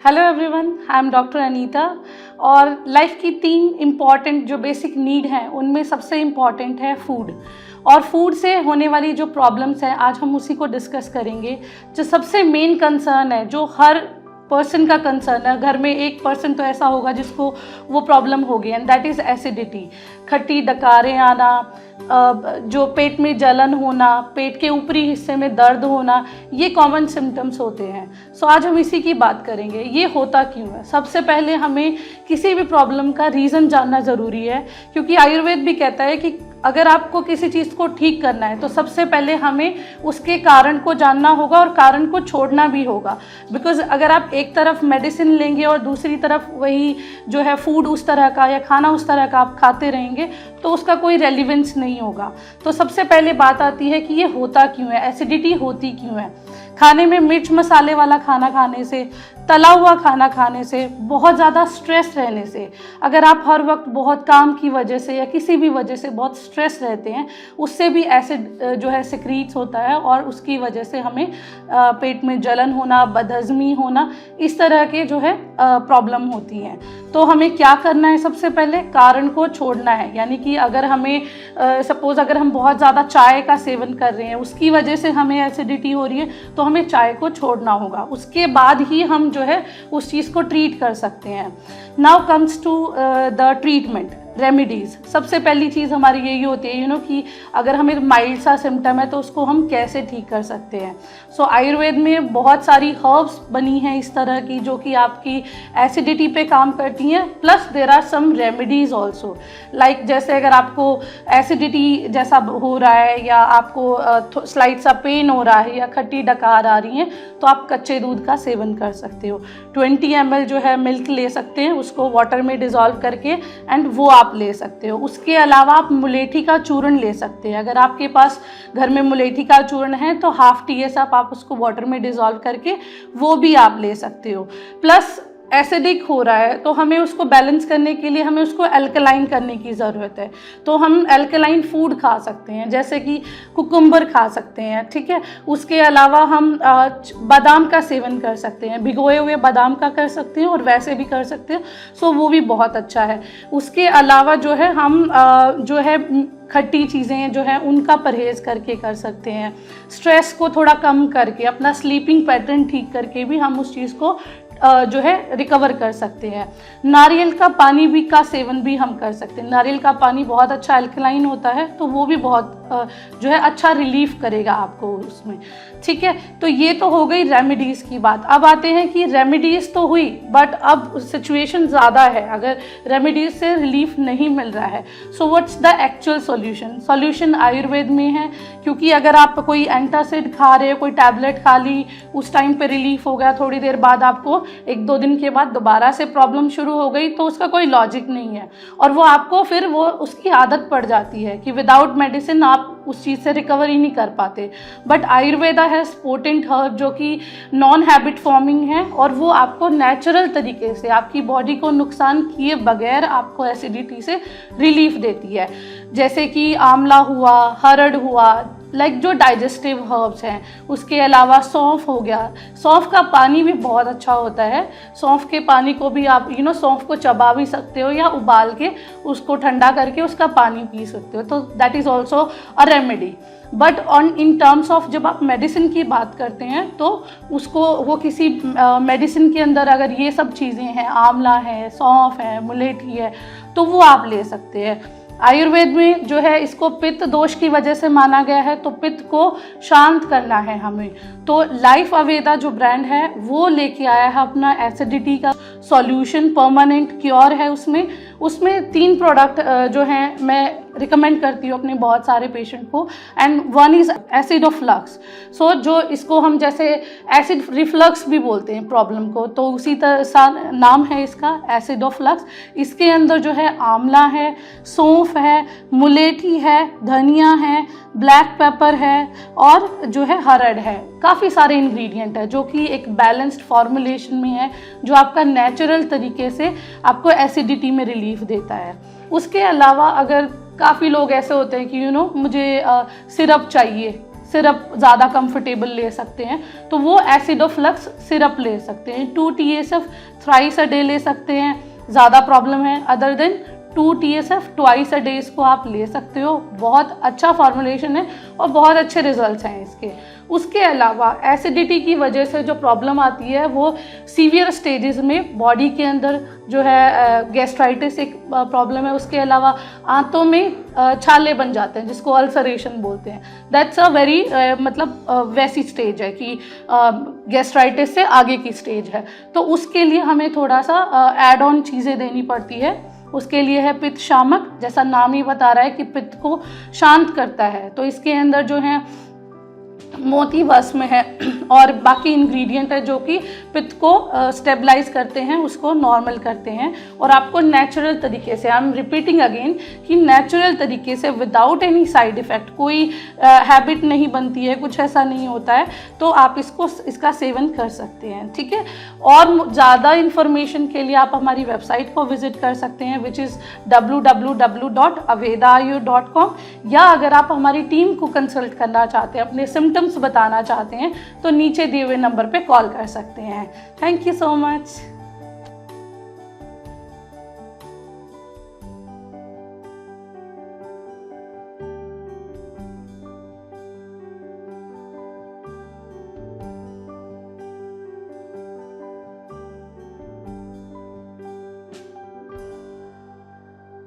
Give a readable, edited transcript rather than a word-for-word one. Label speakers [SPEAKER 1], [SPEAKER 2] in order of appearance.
[SPEAKER 1] Hello everyone, I am doctor Anita. और life की 3 important जो बेसिक नीड हैं उनमें सबसे इम्पॉर्टेंट है फूड। और फूड से होने वाली जो प्रॉब्लम्स हैं आज हम उसी को डिस्कस करेंगे। जो सबसे मेन कंसर्न है, जो हर पर्सन का कंसर्न है, घर में एक पर्सन तो ऐसा होगा जिसको वो प्रॉब्लम होगी, एंड दैट इज़ एसिडिटी। खट्टी डकारें आना, जो पेट में जलन होना, पेट के ऊपरी हिस्से में दर्द होना, ये कॉमन सिम्टम्स होते हैं। सो आज हम इसी की बात करेंगे, ये होता क्यों है। सबसे पहले हमें किसी भी प्रॉब्लम का रीज़न जानना ज़रूरी है, क्योंकि आयुर्वेद भी कहता है कि अगर आपको किसी चीज़ को ठीक करना है तो सबसे पहले हमें उसके कारण को जानना होगा और कारण को छोड़ना भी होगा। बिकॉज अगर आप एक तरफ मेडिसिन लेंगे और दूसरी तरफ वही जो है फूड उस तरह का या खाना उस तरह का आप खाते रहेंगे तो उसका कोई रेलिवेंस नहीं होगा। तो सबसे पहले बात आती है कि ये होता क्यों है, एसिडिटी होती क्यों है। खाने में मिर्च मसाले वाला खाना खाने से, तला हुआ खाना खाने से, बहुत ज़्यादा स्ट्रेस रहने से, अगर आप हर वक्त बहुत काम की वजह से या किसी भी वजह से बहुत स्ट्रेस रहते हैं, उससे भी एसिड जो है सिक्रीट्स होता है और उसकी वजह से हमें पेट में जलन होना, बदहज़मी होना, इस तरह के जो है प्रॉब्लम होती हैं। तो हमें क्या करना है, सबसे पहले कारण को छोड़ना है। यानी कि अगर हमें सपोज़ अगर हम बहुत ज़्यादा चाय का सेवन कर रहे हैं, उसकी वजह से हमें एसिडिटी हो रही है, तो हमें चाय को छोड़ना होगा। उसके बाद ही हम जो है उस चीज़ को ट्रीट कर सकते हैं। Now comes to the treatment remedies. सबसे पहली चीज़ हमारी यही होती है कि अगर हमें माइल्ड सा सिम्टम है तो उसको हम कैसे ठीक कर सकते हैं। सो आयुर्वेद में बहुत सारी हर्ब्स बनी हैं इस तरह की जो कि आपकी एसिडिटी पे काम करती हैं। Plus there are some remedies also, like जैसे अगर आपको एसिडिटी जैसा हो रहा है या आपको स्लाइट सा पेन हो रहा है या खट्टी डकार आ रही है, तो आप कच्चे दूध का सेवन कर सकते हो। 20 ml जो है मिल्क ले सकते हैं, उसको वाटर में डिज़ोल्व करके, एंड वो आप ले सकते हो। उसके अलावा आप मुलेठी का चूर्ण ले सकते हैं। अगर आपके पास घर में मुलेठी का चूर्ण है तो हाफ टीएस आप उसको वाटर में डिज़ोल्व करके वो भी आप ले सकते हो। प्लस एसिडिक हो रहा है तो हमें उसको बैलेंस करने के लिए हमें उसको अल्कलाइन करने की ज़रूरत है। तो हम अल्कलाइन फूड खा सकते हैं, जैसे कि कुकुम्बर खा सकते हैं, ठीक है। उसके अलावा हम बादाम का सेवन कर सकते हैं, भिगोए हुए बादाम का कर सकते हैं और वैसे भी कर सकते हैं। सो वो भी बहुत अच्छा है। उसके अलावा जो है हम जो है खट्टी चीज़ें जो हैं उनका परहेज़ करके कर सकते हैं। स्ट्रेस को थोड़ा कम करके, अपना स्लीपिंग पैटर्न ठीक करके भी हम उस चीज़ को जो है रिकवर कर सकते हैं। नारियल का पानी भी का सेवन भी हम कर सकते हैं। नारियल का पानी बहुत अच्छा अल्कलाइन होता है, तो वो भी बहुत जो है अच्छा रिलीफ करेगा आपको उसमें, ठीक है। तो ये तो हो गई रेमेडीज़ की बात। अब आते हैं कि रेमेडीज़ तो हुई, बट अब सिचुएशन ज़्यादा है, अगर रेमेडीज़ से रिलीफ नहीं मिल रहा है। So what's the actual solution. Solution Ayurveda में है, क्योंकि अगर आप कोई एंटासिड खा रहे हो, कोई टैबलेट खा ली, उस टाइम पे रिलीफ हो गया, थोड़ी देर बाद आपको 1-2 दिन के बाद दोबारा से प्रॉब्लम शुरू हो गई, तो उसका कोई लॉजिक नहीं है। और वो आपको फिर वो उसकी आदत पड़ जाती है कि विदाउट मेडिसिन आप उस चीज़ से रिकवर ही नहीं कर पाते। But Ayurveda has potent herb जो कि नॉन हैबिट फॉर्मिंग है, और वो आपको नेचुरल तरीके से आपकी बॉडी को नुकसान किए बगैर आपको एसिडिटी से रिलीफ देती है। जैसे कि आंवला हुआ, हरड़ हुआ, लाइक जो डाइजेस्टिव हर्ब्स हैं। उसके अलावा सौंफ हो गया, सौंफ का पानी भी बहुत अच्छा होता है। सौंफ के पानी को भी आप सौंफ को चबा भी सकते हो या उबाल के उसको ठंडा करके उसका पानी पी सकते हो। तो that is also a remedy. But in terms of जब आप मेडिसिन की बात करते हैं तो उसको वो किसी मेडिसिन के अंदर अगर ये सब चीज़ें हैं, आंवला है, सौंफ है, मुलेठी है, तो वो आप ले सकते हैं। आयुर्वेद में जो है इसको पित्त दोष की वजह से माना गया है, तो पित्त को शांत करना है हमें। तो लाइफ अवेदा जो ब्रांड है वो लेके आया है अपना एसिडिटी का सॉल्यूशन, परमानेंट क्योर है उसमें 3 प्रोडक्ट जो हैं मैं रिकमेंड करती हूँ अपने बहुत सारे पेशेंट को। And one is acid reflux. So जो इसको हम जैसे एसिड रिफ्लक्स भी बोलते हैं प्रॉब्लम को, तो उसी तरह नाम है इसका एसिडोफ्लक्स। इसके अंदर जो है आंवला है, सौंफ है, मुलेठी है, धनिया है, ब्लैक पेपर है और जो है हरड़ है। काफ़ी सारे इंग्रेडिएंट है जो कि एक बैलेंस्ड फॉर्मुलेशन में है, जो आपका नेचुरल तरीके से आपको एसिडिटी में रिलीफ देता है। उसके अलावा अगर काफ़ी लोग ऐसे होते हैं कि मुझे सिरप चाहिए, सिरप ज़्यादा कंफर्टेबल ले सकते हैं तो वो एसिडोफ्लक्स सिरप ले सकते हैं। 2 TSF थ्राइस अ डे ले सकते हैं, ज़्यादा प्रॉब्लम है other than 2 TSF twice a day इसको आप ले सकते हो। बहुत अच्छा फॉर्मुलेशन है और बहुत अच्छे रिजल्ट्स हैं इसके। उसके अलावा एसिडिटी की वजह से जो प्रॉब्लम आती है वो सीवियर स्टेजेस में बॉडी के अंदर जो है गैस्ट्राइटिस एक प्रॉब्लम है। उसके अलावा आंतों में छाले बन जाते हैं जिसको अल्सरेशन बोलते हैं। दैट्स अ वेरी मतलब वैसी स्टेज है कि गैस्ट्राइटिस से आगे की स्टेज है। तो उसके लिए हमें थोड़ा सा एड ऑन चीज़ें देनी पड़ती है। उसके लिए है पित्त शामक, जैसा नाम ही बता रहा है कि पित्त को शांत करता है। तो इसके अंदर जो है मोती भस्म है और बाकी इंग्रेडिएंट है जो कि पित्त को स्टेबलाइज करते हैं, उसको नॉर्मल करते हैं और आपको नेचुरल तरीके से, आई एम रिपीटिंग अगेन कि नेचुरल तरीके से विदाउट एनी साइड इफ़ेक्ट, कोई हैबिट नहीं बनती है, कुछ ऐसा नहीं होता है, तो आप इसका सेवन कर सकते हैं। ठीक है। और ज़्यादा इन्फॉर्मेशन के लिए आप हमारी वेबसाइट को विजिट कर सकते हैं विच इज़ www.avedaayur.com, या अगर आप हमारी टीम को कंसल्ट करना चाहते हैं, अपने सिम्टम्स बताना चाहते हैं, तो नीचे दिए हुए नंबर पे कॉल कर सकते हैं। Thank you so much.